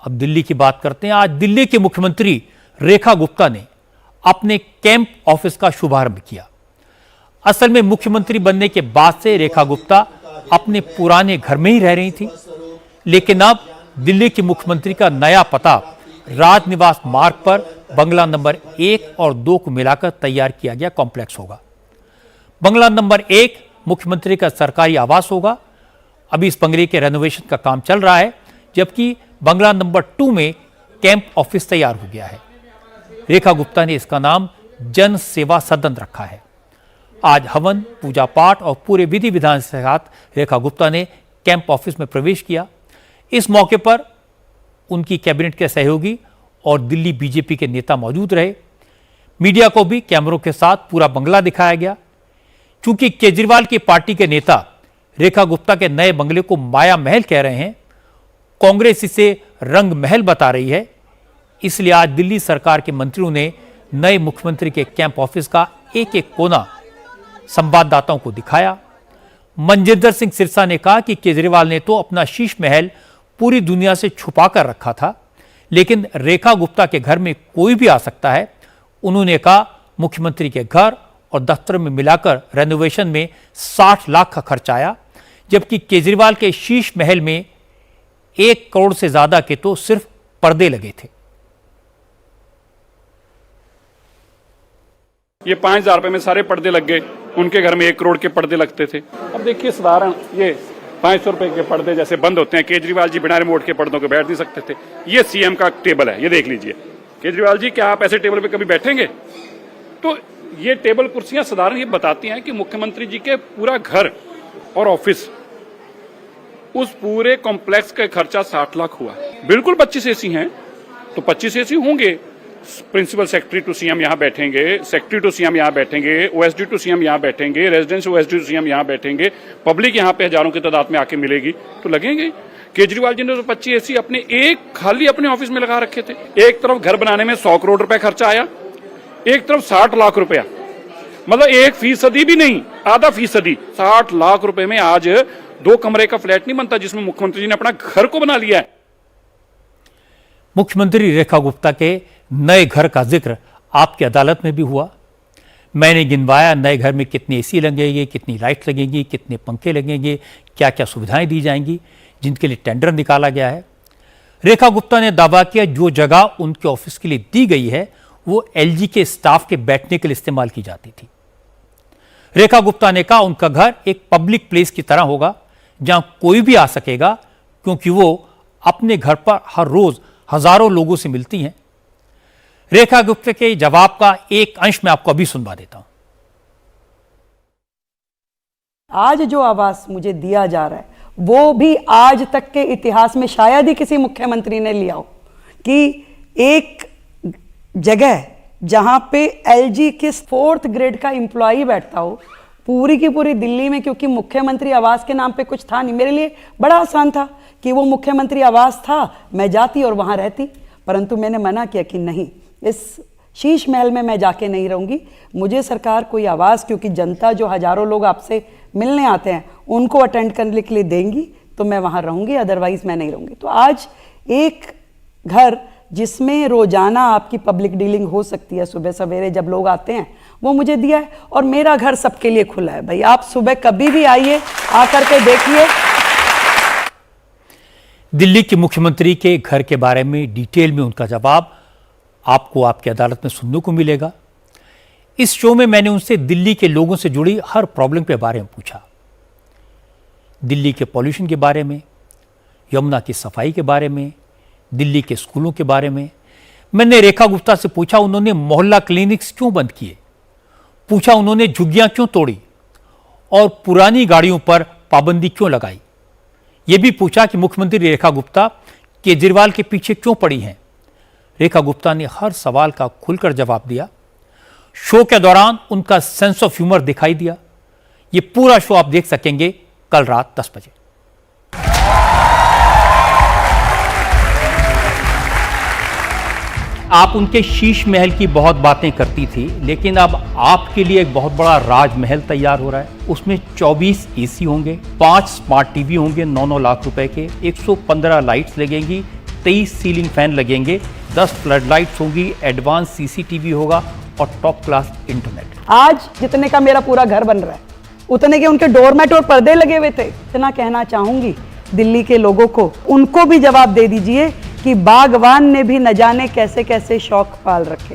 अब दिल्ली की बात करते हैं। आज दिल्ली के मुख्यमंत्री रेखा गुप्ता ने अपने कैंप ऑफिस का शुभारंभ किया। असल में मुख्यमंत्री बनने के बाद से रेखा गुप्ता अपने पुराने घर में ही रह रही थी, लेकिन अब दिल्ली के मुख्यमंत्री का नया पता राजनिवास मार्ग पर बंगला नंबर 1 और 2 को मिलाकर तैयार किया गया कॉम्प्लेक्स होगा। बंगला नंबर 1 मुख्यमंत्री का सरकारी आवास होगा। अभी इस बंगले के रेनोवेशन का काम चल रहा है, जबकि बंगला नंबर 2 में कैंप ऑफिस तैयार हो गया है। रेखा गुप्ता ने इसका नाम जन सेवा सदन रखा है। आज हवन, पूजा पाठ और पूरे विधि विधान के साथ रेखा गुप्ता ने कैंप ऑफिस में प्रवेश किया। इस मौके पर उनकी कैबिनेट के सहयोगी और दिल्ली बीजेपी के नेता मौजूद रहे। मीडिया को भी कैमरों के साथ पूरा बंगला दिखाया गया। चूंकि केजरीवाल की पार्टी के नेता रेखा गुप्ता के नए बंगले को माया महल कह रहे हैं, कांग्रेस इसे रंग महल बता रही है, इसलिए आज दिल्ली सरकार के मंत्रियों ने नए मुख्यमंत्री के कैंप ऑफिस का एक एक कोना संवाददाताओं को दिखाया। मनजिंदर सिंह सिरसा ने कहा कि केजरीवाल ने तो अपना शीश महल पूरी दुनिया से छुपा कर रखा था, लेकिन रेखा गुप्ता के घर में कोई भी आ सकता है। उन्होंने कहा मुख्यमंत्री के घर और दफ्तर में मिलाकर रेनोवेशन में 60 लाख का खर्च आया, जबकि केजरीवाल के शीश महल में 1 करोड़ से ज्यादा के तो सिर्फ पर्दे लगे थे। ये 5,000 रुपए में सारे पर्दे लग गए, उनके घर में 1 करोड़ के पर्दे लगते थे। अब देखिए साधारण ये 500 रुपए के पर्दे जैसे बंद होते हैं, केजरीवाल जी बिना रिमोट के पर्दों के बैठ नहीं सकते थे। ये सीएम का टेबल है, ये देख लीजिए। केजरीवाल जी क्या आप ऐसे टेबल पे कभी बैठेंगे? तो ये टेबल कुर्सियां साधारण ये बताती हैं कि मुख्यमंत्री जी के पूरा घर और ऑफिस, उस पूरे कॉम्प्लेक्स का खर्चा 60 लाख हुआ। बिल्कुल 25 एसी हैं तो 25 एसी होंगे। प्रिंसिपल सेक्रेटरी टू सीएम यहाँ बैठेंगे, सेक्रेटरी टू सीएम यहाँ बैठेंगे, ओएसडी टू सीएम यहाँ बैठेंगे, रेजिडेंस ओएसडी टू सीएम यहाँ बैठेंगे, पब्लिक यहाँ पे हजारों की तादाद में आके मिलेगी तो लगेंगे। केजरीवाल जी ने तो 25 एसी अपने खाली अपने ऑफिस में लगा रखे थे। एक तरफ घर बनाने में 100 करोड़ रुपए खर्चा आया, एक तरफ 60 लाख रुपया, मतलब 1% भी नहीं, आधा फीसदी। 60 लाख रुपए में आज 2 कमरे का फ्लैट नहीं बनता, जिसमें मुख्यमंत्री जी ने अपना घर को बना लिया है। मुख्यमंत्री रेखा गुप्ता के नए घर का जिक्र आपकी अदालत में भी हुआ। मैंने गिनवाया नए घर में कितनी एसी लगेंगे, कितनी लाइट लगेंगी, कितने पंखे लगेंगे, क्या क्या सुविधाएं दी जाएंगी, जिनके लिए टेंडर निकाला गया है। रेखा गुप्ता ने दावा किया जो जगह उनके ऑफिस के लिए दी गई है वो एलजी के स्टाफ के बैठने के लिए इस्तेमाल की जाती थी। रेखा गुप्ता ने कहा उनका घर एक पब्लिक प्लेस की तरह होगा जहां कोई भी आ सकेगा, क्योंकि वो अपने घर पर हर रोज हजारों लोगों से मिलती हैं। रेखा गुप्ता के जवाब का एक अंश मैं आपको अभी सुनवा देता हूं। आज जो आवास मुझे दिया जा रहा है वो भी आज तक के इतिहास में शायद ही किसी मुख्यमंत्री ने लिया हो, कि एक जगह जहां पे एलजी के 4th ग्रेड का एम्प्लॉई बैठता हो पूरी की पूरी दिल्ली में, क्योंकि मुख्यमंत्री आवास के नाम पे कुछ था नहीं। मेरे लिए बड़ा आसान था कि वो मुख्यमंत्री आवास था, मैं जाती और वहां रहती, परंतु मैंने मना किया कि नहीं, इस शीश महल में मैं जाके नहीं रहूंगी। मुझे सरकार कोई आवास, क्योंकि जनता जो हजारों लोग आपसे मिलने आते हैं उनको अटेंड करने के लिए देंगी तो मैं वहां रहूंगी, अदरवाइज मैं नहीं रहूंगी। तो आज एक घर जिसमें रोजाना आपकी पब्लिक डीलिंग हो सकती है, सुबह सवेरे जब लोग आते हैं, वो मुझे दिया है। और मेरा घर सबके लिए खुला है भाई, आप सुबह कभी भी आइए, आकर के देखिए। दिल्ली के मुख्यमंत्री के घर के बारे में डिटेल में उनका जवाब आपको आपकी अदालत में सुनने को मिलेगा। इस शो में मैंने उनसे दिल्ली के लोगों से जुड़ी हर प्रॉब्लम के बारे में पूछा। दिल्ली के पॉल्यूशन के बारे में, यमुना की सफाई के बारे में, दिल्ली के स्कूलों के बारे में। मैंने रेखा गुप्ता से पूछा उन्होंने मोहल्ला क्लिनिक्स क्यों बंद किए, पूछा उन्होंने झुग्गियां क्यों तोड़ी और पुरानी गाड़ियों पर पाबंदी क्यों लगाई। यह भी पूछा कि मुख्यमंत्री रेखा गुप्ता केजरीवाल के पीछे क्यों पड़ी हैं। रेखा गुप्ता ने हर सवाल का खुलकर जवाब दिया। शो के दौरान उनका सेंस ऑफ ह्यूमर दिखाई दिया। यह पूरा शो आप देख सकेंगे कल रात 10 बजे। आप उनके शीश महल की बहुत बातें करती थी, लेकिन अब आपके लिए एक बहुत बड़ा राजमहल तैयार हो रहा है। उसमें 24 एसी होंगे, 5 स्मार्ट टीवी होंगे 9-9 लाख रुपए के, 115 लाइट्स लगेंगी, 23 सीलिंग फैन लगेंगे, 10 फ्लड लाइट्स होंगी, एडवांस सीसीटीवी होगा और टॉप क्लास इंटरनेट। आज जितने का मेरा पूरा घर बन रहा है उतने के उनके डोरमेट और पर्दे लगे हुए थे। इतना कहना चाहूंगी दिल्ली के लोगों को, उनको भी जवाब दे दीजिए कि बागवान ने भी न जाने कैसे कैसे शौक पाल रखे,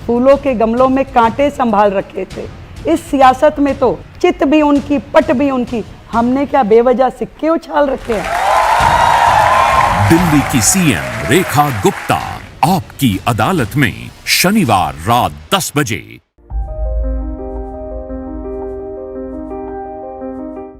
फूलों के गमलों में कांटे संभाल रखे थे। इस सियासत में तो चित भी उनकी, पट भी उनकी, हमने क्या बेवजह सिक्के उछाल रखे हैं। दिल्ली की सीएम रेखा गुप्ता आपकी अदालत में शनिवार रात 10 बजे।